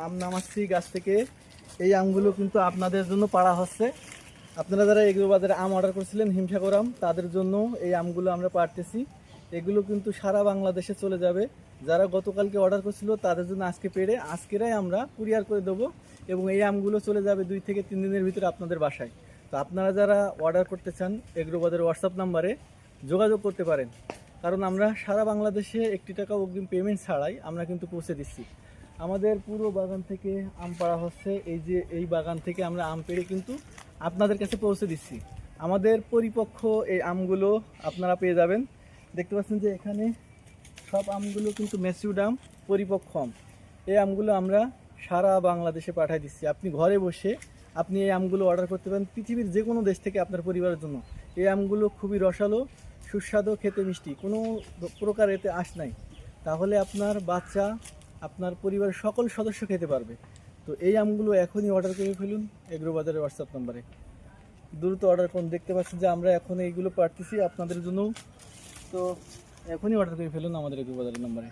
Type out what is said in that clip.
আম নামাচ্ছি গাছ থেকে। এই আমগুলো কিন্তু আপনাদের জন্য পাড়া হচ্ছে। আপনারা যারা এগ্রো বাজারে আম অর্ডার করেছিলেন হিমসাগর আম, তাদের জন্য এই আমগুলো আমরা পাড়তেছি। এগুলো কিন্তু সারা বাংলাদেশে চলে যাবে। যারা গতকালকে অর্ডার করেছিল তাদের জন্য আজকে পেড়ে আজকেরাই আমরা কুরিয়ার করে দেবো, এবং এই আমগুলো চলে যাবে 2 থেকে 3 দিনের ভিতরে আপনাদের বাসায়। তো আপনারা যারা অর্ডার করতে চান এগ্রো বাজারের হোয়াটসঅ্যাপ নাম্বারে যোগাযোগ করতে পারেন, কারণ আমরা সারা বাংলাদেশে 1 টাকা অগ্রিম পেমেন্ট ছাড়াই আমরা কিন্তু পৌঁছে দিচ্ছি। আমাদের পুরো বাগান থেকে আম পাড়া হচ্ছে। এই যে এই বাগান থেকে আমরা আম পেড়ে কিন্তু আপনাদের কাছে পৌঁছে দিচ্ছি। আমাদের পরিপক্ক এই আমগুলো আপনারা পেয়ে যাবেন। দেখতে পাচ্ছেন যে এখানে সব আমগুলো কিন্তু ম্যাচিউরড আম, পরিপক্ক আম। এই আমগুলো আমরা সারা বাংলাদেশে পাঠিয়ে দিচ্ছি। আপনি ঘরে বসে আপনি এই আমগুলো অর্ডার করতে পারেন পৃথিবীর যে কোনো দেশ থেকে আপনার পরিবারের জন্য। এই আমগুলো খুবই রসালো, সুস্বাদু, খেতে মিষ্টি, কোনো প্রকার এতে আঁশ নাই। তাহলে আপনার বাচ্চা, আপনার পরিবারের সকল সদস্য খেতে পারবে। তো এই আমগুলো এখনই অর্ডার করে ফেলুন এগ্রো বাজারের হোয়াটসঅ্যাপ নাম্বারে। দ্রুত অর্ডার করুন। দেখতে পাচ্ছেন যে আমরা এখন এইগুলো পাঠাতেছি আপনাদের জন্য। তো এখনই অর্ডার করে ফেলুন আমাদের এগ্রো বাজারের নাম্বারে।